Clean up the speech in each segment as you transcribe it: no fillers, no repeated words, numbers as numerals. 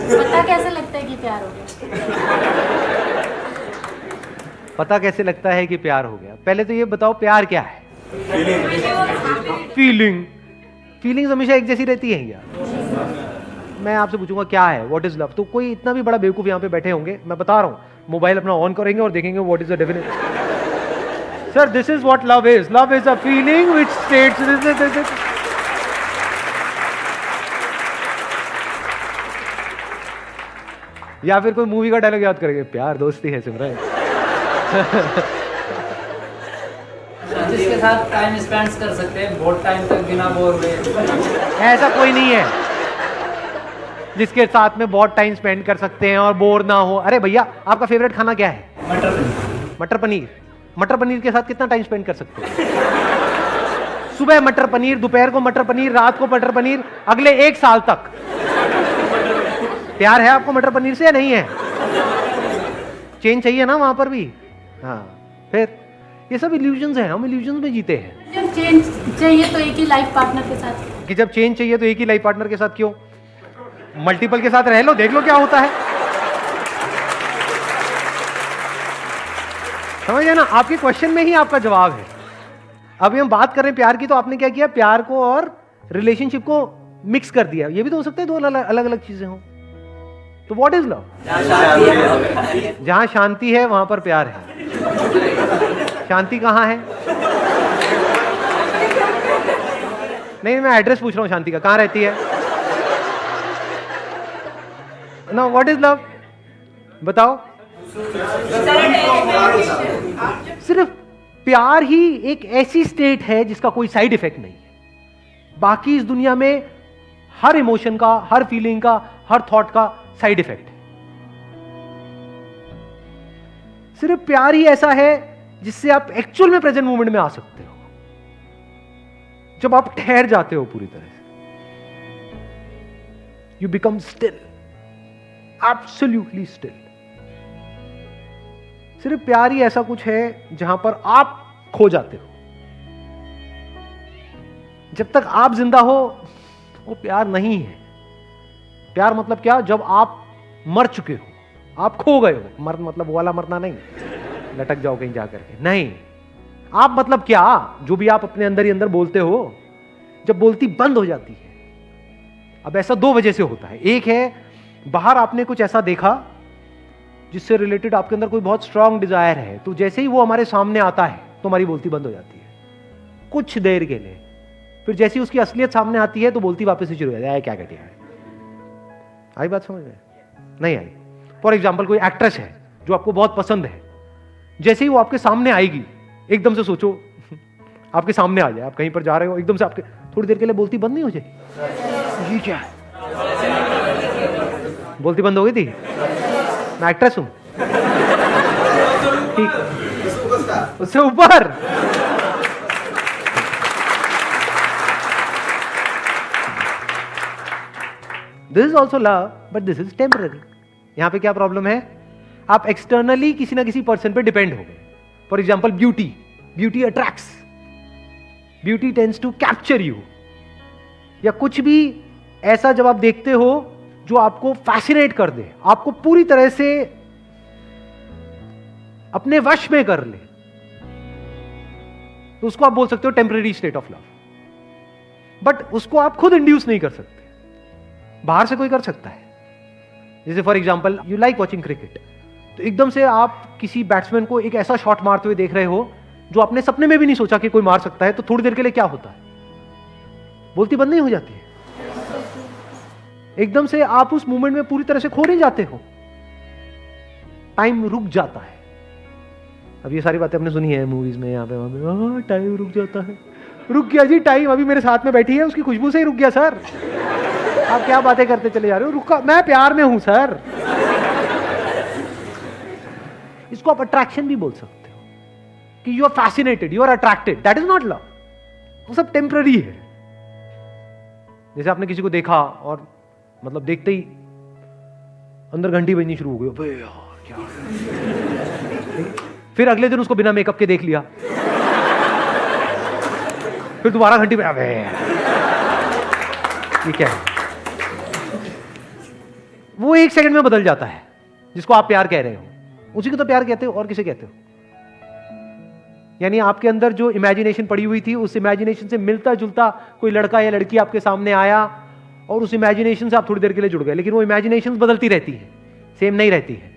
पता कैसे लगता है कि प्यार हो गया? पता कैसे लगता है कि प्यार हो गया? पहले तो ये बताओ प्यार क्या है? फीलिंग्स हमेशा एक जैसी रहती हैं क्या? मैं आपसे पूछूंगा क्या है, व्हाट इज लव, तो कोई इतना भी बड़ा बेवकूफ यहाँ पे बैठे होंगे, मैं बता रहा हूँ, मोबाइल अपना ऑन करेंगे और देखेंगे what is the definition. Sir this is what love is a feeling which states. या फिर कोई मूवी का डायलॉग याद करेंगे, प्यार दोस्ती है सिमरन। जिसके साथ टाइम स्पेंड कर सकते हैं बहुत टाइम तक बिना बोर हुए। ऐसा कोई नहीं है जिसके साथ में बहुत टाइम स्पेंड कर सकते हैं और बोर ना हो। अरे भैया आपका फेवरेट खाना क्या है? मटर पनीर। मटर पनीर। मटर पनीर के साथ कितना टाइम स्पेंड कर सकते हैं? सुबह मटर पनीर, दोपहर को मटर पनीर, रात को मटर पनीर, अगले 1 साल तक। प्यार है आपको मटर पनीर से या नहीं है? चेंज चाहिए ना वहां पर भी। हाँ, फिर ये सब इल्यूजन्स हैं, हम इल्यूजन्स में जीते हैं। जब चेंज चाहिए तो एक ही लाइफ पार्टनर के साथ। कि जब चेंज चाहिए तो एक ही लाइफ पार्टनर के साथ क्यों? मल्टीपल के साथ रह लो, देख लो क्या होता है। समझ गए ना? आपके क्वेश्चन में ही आपका जवाब है। अभी हम बात कर रहे हैं प्यार की, तो आपने क्या किया, प्यार को और रिलेशनशिप को मिक्स कर दिया। ये भी तो हो सकता है दो अलग अलग चीजें हों। तो व्हाट इज लव? जहां शांति है वहां पर प्यार है। शांति कहां है? नहीं, मैं एड्रेस पूछ रहा हूं शांति का, कहां रहती है ना? व्हाट इज लव बताओ? सिर्फ प्यार ही एक ऐसी स्टेट है जिसका कोई साइड इफेक्ट नहीं है। बाकी इस दुनिया में हर इमोशन का, हर फीलिंग का, हर थॉट का साइड इफेक्ट है। सिर्फ प्यार ही ऐसा है जिससे आप एक्चुअल में प्रेजेंट मोमेंट में आ सकते हो, जब आप ठहर जाते हो पूरी तरह से। You become still, absolutely still. सिर्फ प्यार ही ऐसा कुछ है जहां पर आप खो जाते हो। जब तक आप जिंदा हो वो प्यार नहीं है। प्यार मतलब क्या? जब आप मर चुके हो, आप खो गए हो। मर मतलब वो वाला मरना नहीं, लटक जाओ कहीं जाकर के, नहीं। आप मतलब क्या? जो भी आप अपने अंदर ही अंदर बोलते हो, जब बोलती बंद हो जाती है। अब ऐसा 2 वजह से होता है। एक है बाहर आपने कुछ ऐसा देखा जिससे रिलेटेड आपके अंदर कोई बहुत स्ट्रांग डिजायर है, तो जैसे ही वो हमारे सामने आता है तो हमारी बोलती बंद हो जाती है कुछ देर के लिए। फिर जैसी उसकी असलियत सामने आती है तो बोलती वापस से शुरू हो जाती है। क्या कहती है? आई बात समझ में? नहीं आई? फॉर एग्जाम्पल कोई एक्ट्रेस है जो आपको बहुत पसंद है, जैसे ही वो आपके सामने आएगी, एकदम से सोचो आपके सामने आ जाए, आप कहीं पर जा रहे हो, एकदम से आपके थोड़ी देर के लिए बोलती बंद नहीं हो जाएगी? ये क्या है? बोलती बंद हो गई थी? मैं एक्ट्रेस हूं, ठीक, उससे ऊपर। This is also love but this is temporary. यहां पे क्या प्रॉब्लम है? आप एक्सटर्नली किसी ना किसी पर्सन पे डिपेंड हो गए। For example beauty attracts, beauty tends to capture you. या कुछ भी ऐसा जब आप देखते हो जो आपको फैसिनेट कर दे, आपको पूरी तरह से अपने वश में कर ले, तो उसको आप बोल सकते हो temporary state of love. But उसको आप खुद इंड्यूस नहीं कर सकते, बाहर से कोई कर सकता है। जैसे for example you like watching cricket, तो एकदम से आप किसी बैट्समैन को एक ऐसा शॉट मारते हुए देख रहे हो जो आपने सपने में भी नहीं सोचा कि कोई मार सकता है, तो थोड़ी देर के लिए क्या होता है? बोलती बंद नहीं हो जाती है? एकदम से आप उस मोमेंट में पूरी तरह से खो नहीं जाते हो, टाइम रुक जाता है। अब ये सारी बातें हमने सुनी है मूवीज में, यहाँ पे वहां पे, टाइम रुक जाता है। रुक गया जी टाइम, अभी मेरे साथ में बैठी है, उसकी खुशबू से ही रुक गया सर। आप क्या बातें करते चले जा रहे हो? रुका, मैं प्यार में हूं सर। इसको आप अट्रैक्शन भी बोल सकते हो कि you are fascinated, you are attracted, that is not love. वो सब टेम्पररी है। जैसे आपने किसी को देखा और मतलब देखते ही अंदर घंटी बजनी शुरू हो गई, अबे यार क्या। फिर अगले दिन उसको बिना मेकअप के देख लिया, फिर दोबारा घंटी बजा, अबे ये क्या है? वो एक सेकंड में बदल जाता है, जिसको आप प्यार कह रहे हो उसी को तो प्यार कहते हो, और किसे कहते हो? यानी आपके अंदर जो इमेजिनेशन पड़ी हुई थी, उस इमेजिनेशन से मिलता जुलता कोई लड़का या लड़की आपके सामने आया और उस इमेजिनेशन से आप थोड़ी देर के लिए जुड़ गए, लेकिन वो इमेजिनेशन बदलती रहती है, सेम नहीं रहती है।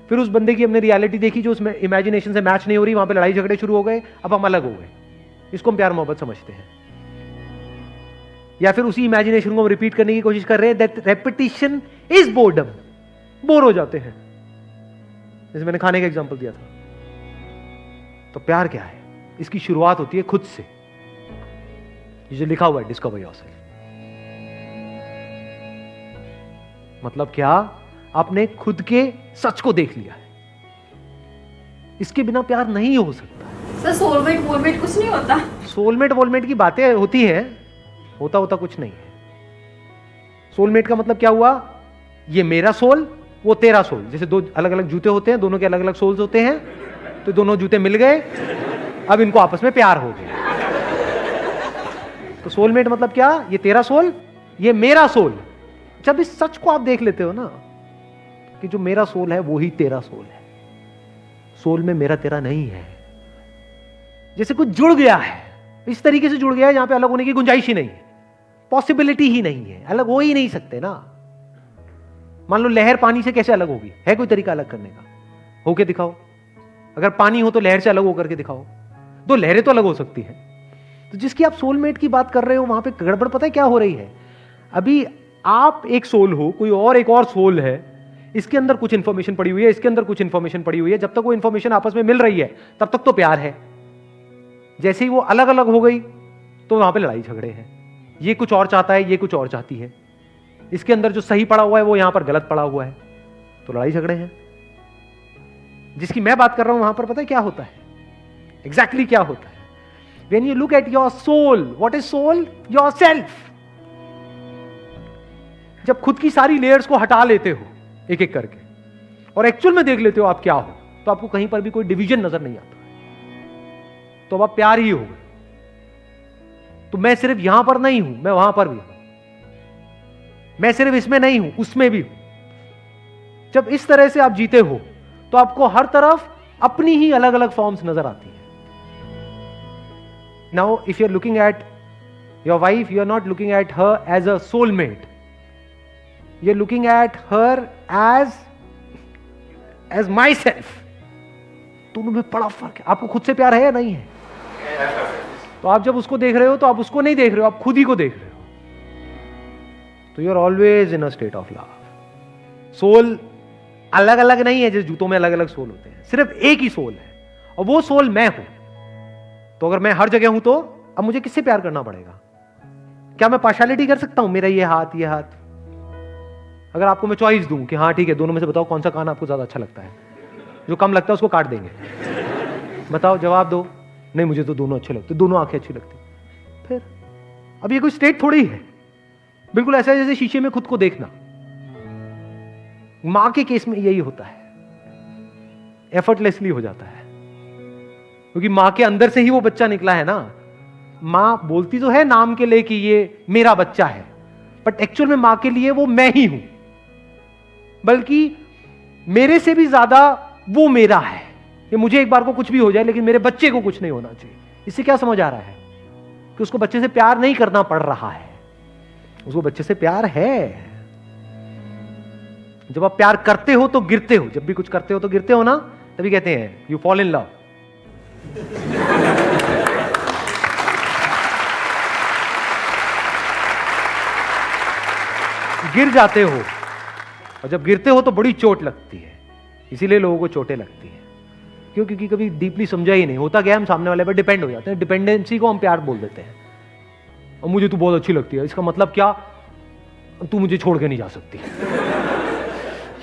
फिर उस बंदे की हमने रियलिटी देखी जो उस इमेजिनेशन से मैच नहीं हो रही, वहां पे लड़ाई झगड़े शुरू हो गए, अब हम अलग हो गए। इसको हम प्यार मोहब्बत समझते हैं। या फिर उसी इमेजिनेशन को हम रिपीट करने की कोशिश कर रहे हैं, that repetition is boredom, bore हो जाते हैं। जैसे मैंने खाने का एग्जांपल दिया था। तो प्यार क्या है? इसकी शुरुआत होती है खुद से। ये जो लिखा हुआ है डिस्कवर योरसेल्फ, मतलब क्या? आपने खुद के सच को देख लिया है। इसके बिना प्यार नहीं हो सकता। सर सोलमेट वोलमेट कुछ नहीं होता? सोलमेट वोलमेट की बातें होती हैं, होता कुछ नहीं है। सोलमेट का मतलब क्या हुआ? ये मेरा सोल, वो तेरा सोल। जैसे दो अलग अलग जूते होते हैं, दोनों के अलग अलग सोल्स होते हैं, तो दोनों जूते मिल गए, अब इनको आपस में प्यार हो गया। तो सोलमेट मतलब क्या? ये तेरा सोल, ये मेरा सोल। जब इस सच को आप देख लेते हो ना कि जो मेरा सोल है वो ही तेरा सोल है, सोल में मेरा तेरा नहीं है। जैसे कुछ जुड़ गया है, इस तरीके से जुड़ गया है जहां पे अलग होने की गुंजाइश ही नहीं है, पॉसिबिलिटी ही नहीं है, अलग हो ही नहीं सकते ना। मान लो लहर पानी से कैसे अलग होगी? है कोई तरीका अलग करने का? होके दिखाओ। अगर पानी हो तो लहर से अलग होकर के दिखाओ, दो लहरें तो अलग हो सकती हैं। तो जिसकी आप सोलमेट की बात कर रहे हो वहां पे गड़बड़ पता है क्या हो रही है? अभी आप एक सोल हो, कोई और एक और सोल है, इसके अंदर कुछ इंफॉर्मेशन पड़ी हुई है, इसके अंदर कुछ इंफॉर्मेशन पड़ी हुई है। जब तक वो इंफॉर्मेशन आपस में मिल रही है तब तक तो प्यार है। जैसे ही वो अलग अलग हो गई तो वहां पे लड़ाई झगड़े हैं। ये कुछ और चाहता है, ये कुछ और चाहती है। इसके अंदर जो सही पड़ा हुआ है वो यहां पर गलत पड़ा हुआ है, तो लड़ाई झगड़े हैं। जिसकी मैं बात कर रहा हूं वहां पर पता है क्या होता है? एग्जैक्टली क्या होता है? When you look at your soul, what is soul? Yourself. जब खुद की सारी लेयर्स को हटा लेते हो एक एक करके और एक्चुअल में देख लेते हो आप क्या हो, तो आपको कहीं पर भी कोई डिवीजन नजर नहीं आता, तो अब आप प्यार ही हो गए। तो मैं सिर्फ यहां पर नहीं हूं, मैं वहां पर भी हूं, मैं सिर्फ इसमें नहीं हूं, उसमें भी हूं। जब इस तरह से आप जीते हो तो आपको हर तरफ अपनी ही अलग अलग फॉर्म्स नजर आती है। Now, if you're looking at your wife, you're not looking at her as a soulmate. You're looking at her as myself. दोनों में बड़ा फर्क है। आपको खुद से प्यार है या नहीं है? तो आप जब उसको देख रहे हो तो आप उसको नहीं देख रहे हो, आप खुद ही को देख रहे हो। तो you're always in a state of love. Soul अलग अलग नहीं है, जैसे जूतों में अलग अलग सोल होते हैं, सिर्फ एक ही सोल है और वो सोल मैं हूं। तो अगर मैं हर जगह हूं तो अब मुझे किससे प्यार करना पड़ेगा? क्या मैं पार्शियलिटी कर सकता हूं? मेरा ये हाथ, ये हाथ। अगर आपको मैं चॉइस दूं कि हाँ ठीक है, दोनों में से बताओ कौन सा कान आपको ज्यादा अच्छा लगता है, जो कम लगता है उसको काट देंगे। बताओ, जवाब दो। नहीं, मुझे तो दोनों अच्छे लगते, दोनों आंखें अच्छी लगती। फिर अब ये कोई स्टेट थोड़ी है, बिल्कुल ऐसा है जैसे शीशे में खुद को देखना। मां के केस में यही होता है, एफर्टलेसली हो जाता है, क्योंकि मां के अंदर से ही वो बच्चा निकला है ना। मां बोलती तो है नाम के लिए कि ये मेरा बच्चा है, बट एक्चुअल में मां के लिए वो मैं ही हूं, बल्कि मेरे से भी ज्यादा वो मेरा है। ये मुझे एक बार को कुछ भी हो जाए लेकिन मेरे बच्चे को कुछ नहीं होना चाहिए। इससे क्या समझ आ रहा है? कि उसको बच्चे से प्यार नहीं करना पड़ रहा है, उसको बच्चे से प्यार है। जब आप प्यार करते हो तो गिरते हो, जब भी कुछ करते हो तो गिरते हो ना, तभी कहते हैं यू फॉल इन लव। गिर जाते हो, और जब गिरते हो तो बड़ी चोट लगती है। इसीलिए लोगों को चोटें लगती हैं, क्यों? क्योंकि कभी डीपली समझा ही नहीं होता। क्या हम सामने वाले पर डिपेंड हो जाते हैं, डिपेंडेंसी को हम प्यार बोल देते हैं। और मुझे तू बहुत अच्छी लगती है, इसका मतलब क्या? तू मुझे छोड़ के नहीं जा सकती।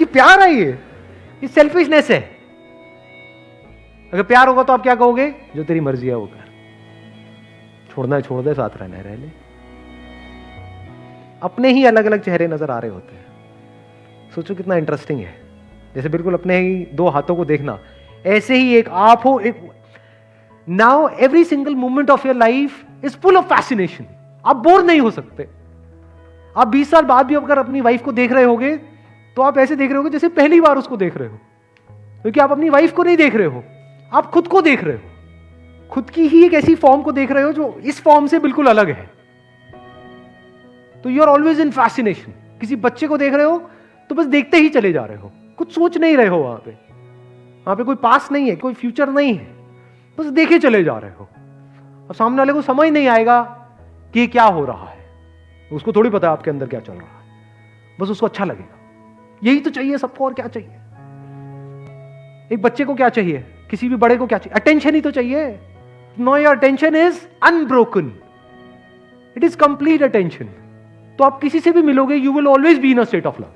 ये प्यार है? ये सेल्फिशनेस है। अगर प्यार होगा तो आप क्या कहोगे? जो तेरी मर्जी है वो कर, छोड़ना है छोड़ दे, साथ रहना है रह ले। अपने ही अलग अलग चेहरे नजर आ रहे होते हैं। सोचो कितना इंटरेस्टिंग है। जैसे बिल्कुल अपने ही दो हाथों को देखना, ऐसे ही एक आप हो, एक now every single moment of your life is full of fascination. आप बोर नहीं हो सकते। आप 20 साल बाद भी अगर अपनी वाइफ को देख रहे होगे तो आप ऐसे देख रहे हो जैसे पहली बार उसको देख रहे हो, क्योंकि आप अपनी वाइफ को नहीं देख रहे हो, आप खुद को देख रहे हो, खुद की ही एक ऐसी फॉर्म को देख रहे हो जो इस फॉर्म से बिल्कुल अलग है। तो you are always in fascination. किसी बच्चे को देख रहे हो तो बस देखते ही चले जा रहे हो, कुछ सोच नहीं रहे हो, वहां पे कोई पास नहीं है, कोई फ्यूचर नहीं है, बस देखे चले जा रहे हो। अब सामने वाले को समझ नहीं आएगा कि ये क्या हो रहा है, उसको थोड़ी पता है आपके अंदर क्या चल रहा है, बस उसको अच्छा लगेगा। यही तो चाहिए सबको, और क्या चाहिए? एक बच्चे को क्या चाहिए, किसी भी बड़े को क्या चाहिए? अटेंशन ही तो चाहिए। No, your attention is unbroken, it is complete attention. तो आप किसी से भी मिलोगे, you will always be in a state of love.